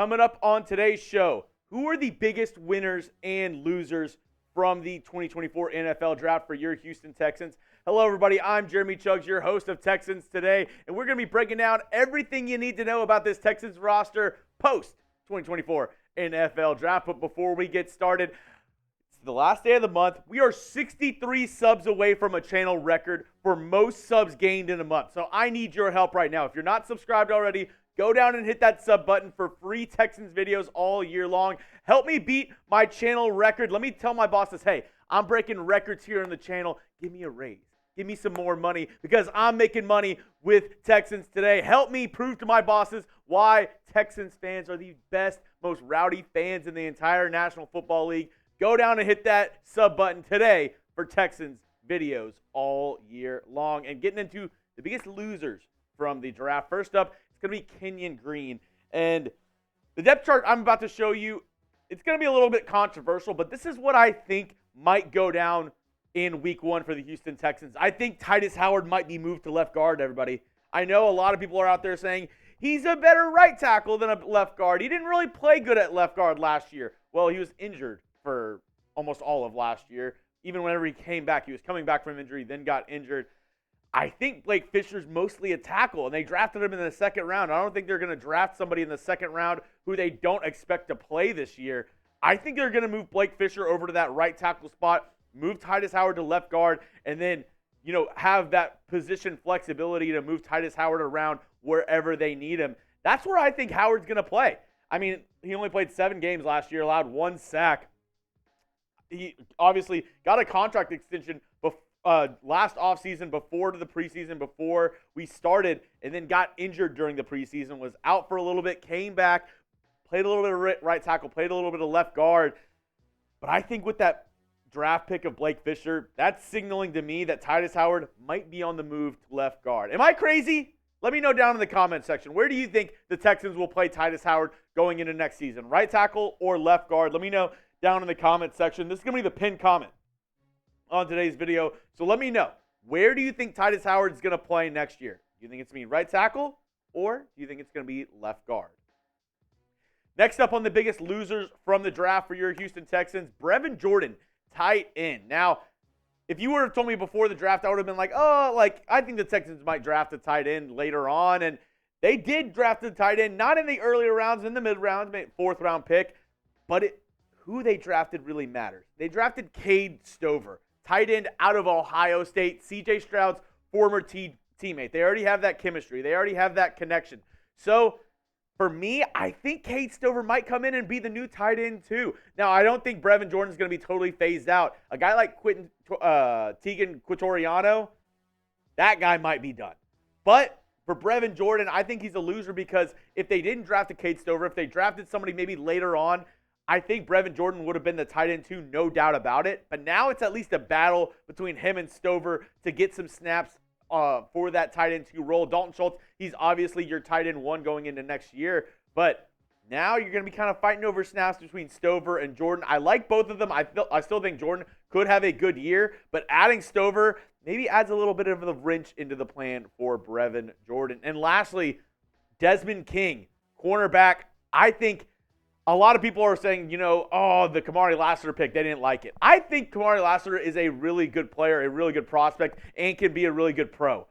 Coming up on today's show, who are the biggest winners and losers from the 2024 NFL Draft for your Houston Texans? Hello, everybody. I'm Jeremy Chuggs, your host of Texans Today, and we're going to be breaking down everything you need to know about this Texans roster post-2024 NFL Draft. But before we get started, it's the last day of the month. We are 63 subs away from a channel record for most subs gained in a month. So I need your help right now. If you're not subscribed already, go down and hit that sub button for free Texans videos all year long. Help me beat my channel record. Let me tell my bosses, hey, I'm breaking records here on the channel. Give me a raise. Give me some more money because I'm making money with Texans Today. Help me prove to my bosses why Texans fans are the best, most rowdy fans in the entire National Football League. Go down and hit that sub button today for Texans videos all year long. And getting into the biggest losers from the draft. First up, going to be Kenyon Green. And the depth chart I'm about to show you, it's going to be a little bit controversial, but this is what I think might go down in week one for the Houston Texans. I think Tytus Howard might be moved to left guard, everybody. I know a lot of people are out there saying he's a better right tackle than a left guard. He didn't really play good at left guard last year. Well, he was injured for almost all of last year. Even whenever he came back, he was coming back from injury, then got injured. I think Blake Fisher's mostly a tackle, and they drafted him in the second round. I don't think they're going to draft somebody in the second round who they don't expect to play this year. I think they're going to move Blake Fisher over to that right tackle spot, move Tytus Howard to left guard, and then, have that position flexibility to move Tytus Howard around wherever they need him. That's where I think Howard's going to play. I mean, he only played 7 games last year, allowed 1 sack. He obviously got a contract extension last offseason before the preseason, before we started, and then got injured during the preseason, was out for a little bit, came back, played a little bit of right tackle, played a little bit of left guard. But I think with that draft pick of Blake Fisher, that's signaling to me that Tytus Howard might be on the move to left guard. Am I crazy? Let me know down in the comment section. Where do you think the Texans will play Tytus Howard going into next season? Right tackle or left guard? Let me know down in the comment section. This is going to be the pinned comment on today's video. So let me know, where do you think Tytus Howard is going to play next year? Do you think it's going to be right tackle, or do you think it's going to be left guard? Next up on the biggest losers from the draft for your Houston Texans, Brevin Jordan, tight end. Now, if you would have told me before the draft, I would have been like, I think the Texans might draft a tight end later on. And they did draft a tight end, not in the earlier rounds, in the mid rounds, maybe 4th round pick, but who they drafted really matters. They drafted Cade Stover, tight end out of Ohio State, C.J. Stroud's former teammate. They already have that chemistry. They already have that connection. So, for me, I think Cade Stover might come in and be the new tight end too. Now, I don't think Brevin Jordan's going to be totally phased out. A guy like Tegan Quitoriano, that guy might be done. But for Brevin Jordan, I think he's a loser because if they didn't draft a Cade Stover, if they drafted somebody maybe later on, I think Brevin Jordan would have been the tight end too, no doubt about it. But now it's at least a battle between him and Stover to get some snaps for that tight end 2 role. Dalton Schultz, he's obviously your tight end 1 going into next year. But now you're going to be kind of fighting over snaps between Stover and Jordan. I like both of them. I still think Jordan could have a good year. But adding Stover maybe adds a little bit of the wrench into the plan for Brevin Jordan. And lastly, Desmond King, cornerback. I think a lot of people are saying, the Kamari Lassiter pick, they didn't like it. I think Kamari Lassiter is a really good player, a really good prospect, and can be a really good pro.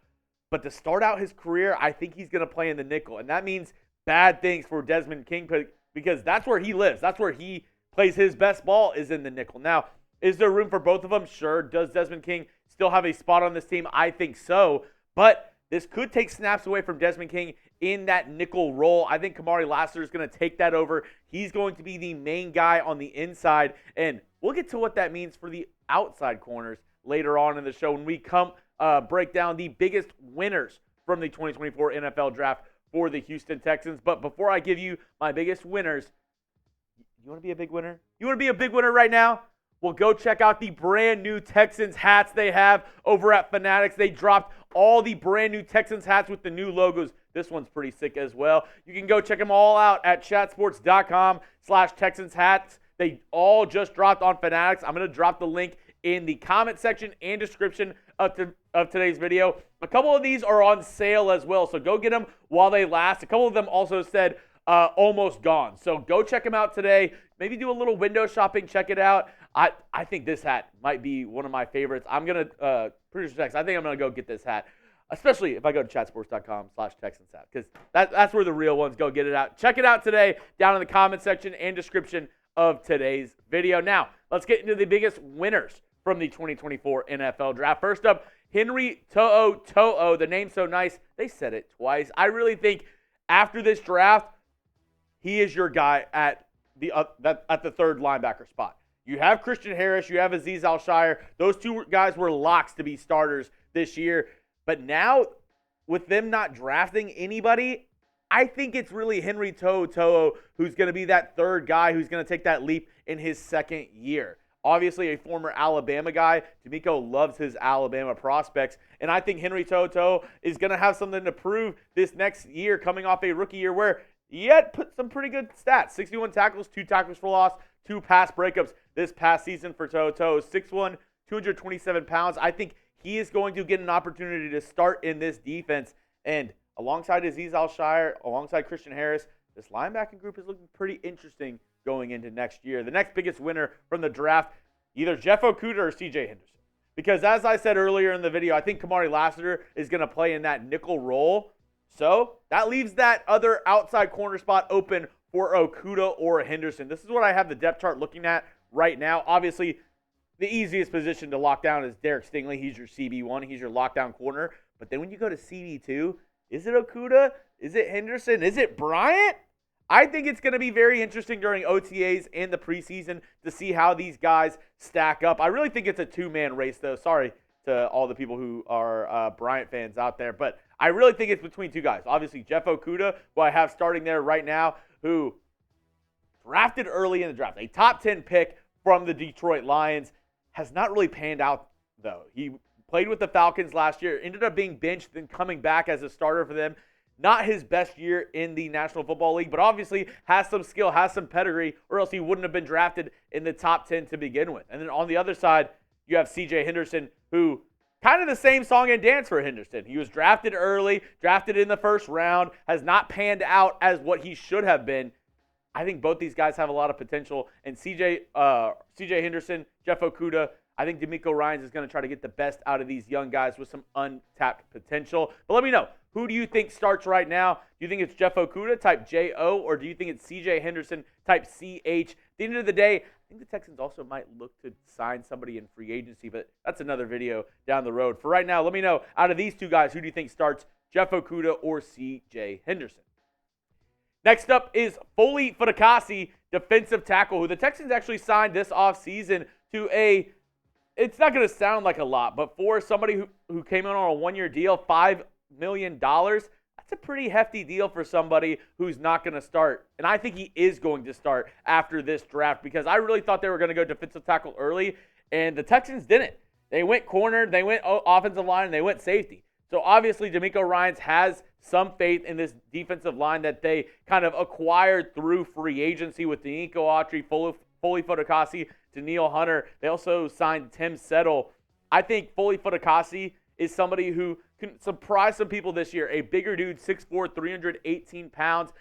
But to start out his career, I think he's going to play in the nickel. And that means bad things for Desmond King because that's where he lives. That's where he plays his best ball, is in the nickel. Now, is there room for both of them? Sure. Does Desmond King still have a spot on this team? I think so. But this could take snaps away from Desmond King in that nickel role. I think Kamari Lassiter is going to take that over. He's going to be the main guy on the inside. And we'll get to what that means for the outside corners later on in the show when we come break down the biggest winners from the 2024 NFL Draft for the Houston Texans. But before I give you my biggest winners, you want to be a big winner? You want to be a big winner right now? Well, go check out the brand new Texans hats they have over at Fanatics. They dropped all the brand new Texans hats with the new logos. This one's pretty sick as well. You can go check them all out at chatsports.com/Texans hats. They all just dropped on Fanatics. I'm going to drop the link in the comment section and description of today's video. A couple of these are on sale as well, so go get them while they last. A couple of them also said almost gone. So go check them out today. Maybe do a little window shopping. Check it out. I think this hat might be one of my favorites. I'm going to, producer Tex, I think I'm going to go get this hat, especially if I go to chatsports.com/Texans hat, because that's where the real ones go get it out. Check it out today down in the comment section and description of today's video. Now, let's get into the biggest winners from the 2024 NFL Draft. First up, Henry To'oTo'o. The name's so nice, they said it twice. I really think after this draft, he is your guy at the third linebacker spot. You have Christian Harris, you have Azeez Al-Shaair. Those two guys were locks to be starters this year. But now, with them not drafting anybody, I think it's really Henry To'oTo'o who's going to be that third guy who's going to take that leap in his second year. Obviously, a former Alabama guy. DeMeco loves his Alabama prospects. And I think Henry To'oTo'o is going to have something to prove this next year, coming off a rookie year where he had put some pretty good stats. 61 tackles, 2 tackles for loss, 2 pass breakups this past season for To'oTo'o. 6'1", 227 pounds. I think he is going to get an opportunity to start in this defense. And alongside Azeez Al-Shaair, alongside Christian Harris, this linebacking group is looking pretty interesting going into next year. The next biggest winner from the draft, either Jeff Okudah or C.J. Henderson. Because as I said earlier in the video, I think Kamari Lassiter is going to play in that nickel role. So that leaves that other outside corner spot open for Okudah or Henderson. This is what I have the depth chart looking at right now. Obviously, the easiest position to lock down is Derek Stingley. He's your CB1. He's your lockdown corner. But then when you go to CB2, is it Okudah? Is it Henderson? Is it Bryant? I think it's going to be very interesting during OTAs and the preseason to see how these guys stack up. I really think it's a two-man race, though. Sorry to all the people who are Bryant fans out there. But I really think it's between two guys. Obviously, Jeff Okudah, who I have starting there right now, who drafted early in the draft. A top 10 pick from the Detroit Lions. Has not really panned out, though. He played with the Falcons last year, ended up being benched, then coming back as a starter for them. Not his best year in the National Football League, but obviously has some skill, has some pedigree, or else he wouldn't have been drafted in the top 10 to begin with. And then on the other side, you have C.J. Henderson, who kind of the same song and dance for Henderson. He was drafted early, drafted in the first round, has not panned out as what he should have been. I think both these guys have a lot of potential. And C.J. Henderson, Jeff Okudah, I think DeMeco Ryans is going to try to get the best out of these young guys with some untapped potential. But let me know, who do you think starts right now? Do you think it's Jeff Okudah, type J-O, or do you think it's C.J. Henderson, type C-H? At the end of the day, I think the Texans also might look to sign somebody in free agency, but that's another video down the road. For right now, let me know, out of these two guys, who do you think starts, Jeff Okudah or C.J. Henderson? Next up is Foley Fatukasi, defensive tackle, who the Texans actually signed this offseason to a, it's not going to sound like a lot, but for somebody who came in on a one-year deal, $5 million, that's a pretty hefty deal for somebody who's not going to start. And I think he is going to start after this draft, because I really thought they were going to go defensive tackle early, and the Texans didn't. They went corner, they went offensive line, and they went safety. So obviously DeMeco Ryans has some faith in this defensive line that they kind of acquired through free agency with DeMeco Autry, Foley Fatukasi, Danielle Hunter. They also signed Tim Settle. I think Foley Fatukasi is somebody who can surprise some people this year. A bigger dude, 6'4", 318 pounds.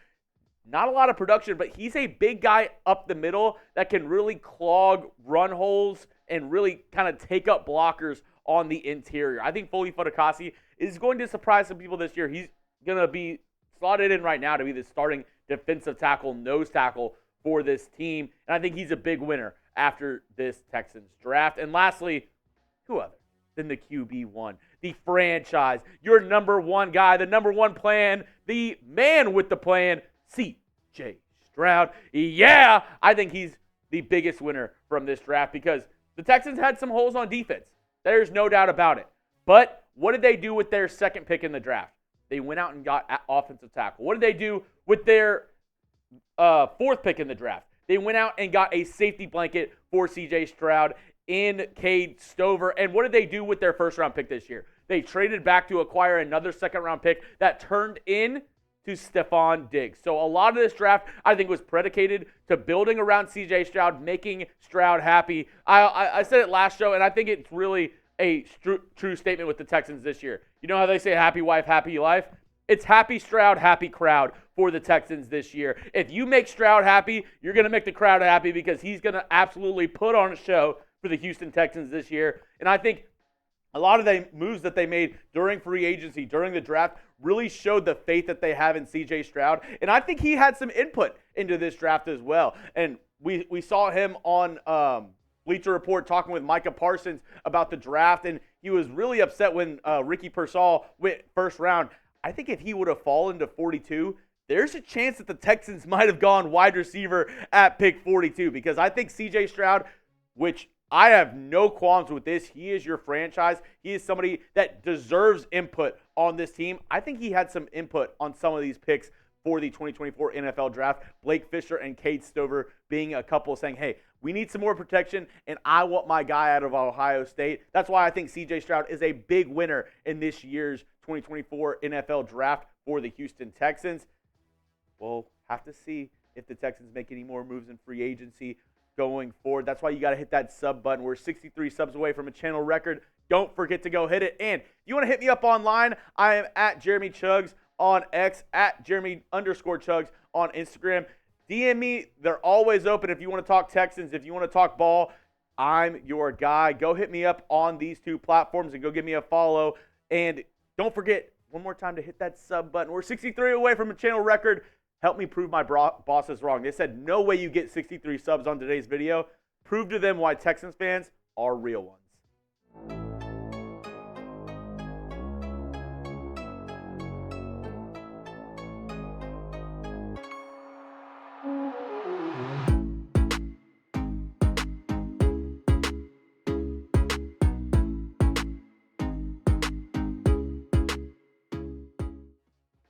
Not a lot of production, but he's a big guy up the middle that can really clog run holes and really kind of take up blockers on the interior. I think Foley Fatukasi is going to surprise some people this year. He's going to be slotted in right now to be the starting defensive tackle, nose tackle for this team. And I think he's a big winner after this Texans draft. And lastly, who other than the QB1, the franchise, your number one guy, the number one plan, the man with the plan, C.J. Stroud. Yeah, I think he's the biggest winner from this draft, because the Texans had some holes on defense. There's no doubt about it. But what did they do with their second pick in the draft? They went out and got offensive tackle. What did they do with their fourth pick in the draft? They went out and got a safety blanket for C.J. Stroud in Cade Stover. And what did they do with their first-round pick this year? They traded back to acquire another second-round pick that turned in to Stephon Diggs. So a lot of this draft, I think, was predicated to building around C.J. Stroud, making Stroud happy. I said it last show, and I think it's really a true statement with the Texans this year. You know how they say happy wife, happy life? It's happy Stroud, happy crowd for the Texans this year. If you make Stroud happy, you're going to make the crowd happy because he's going to absolutely put on a show for the Houston Texans this year. And I think a lot of the moves that they made during free agency, during the draft, really showed the faith that they have in C.J. Stroud. And I think he had some input into this draft as well. And we saw him on Bleacher Report talking with Micah Parsons about the draft, and he was really upset when Ricky Pearsall went first round. I think if he would have fallen to 42, there's a chance that the Texans might have gone wide receiver at pick 42, because I think C.J. Stroud, which I have no qualms with this. He is your franchise. He is somebody that deserves input on this team. I think he had some input on some of these picks for the 2024 NFL Draft. Blake Fisher and Cade Stover being a couple saying, hey, we need some more protection, and I want my guy out of Ohio State. That's why I think C.J. Stroud is a big winner in this year's 2024 NFL Draft for the Houston Texans. We'll have to see if the Texans make any more moves in free agency going forward. That's why you got to hit that sub button. We're 63 subs away from a channel record. Don't forget to go hit it. And if you want to hit me up online, I am at Jeremy Chuggs on X, at Jeremy_Chuggs on Instagram. DM me. They're always open if you want to talk Texans, if you want to talk ball. I'm your guy. Go hit me up on these two platforms and go give me a follow. And don't forget, one more time, to hit that sub button. We're 63 away from a channel record. Help me prove my bosses wrong. They said no way you get 63 subs on today's video. Prove to them why Texans fans are real ones.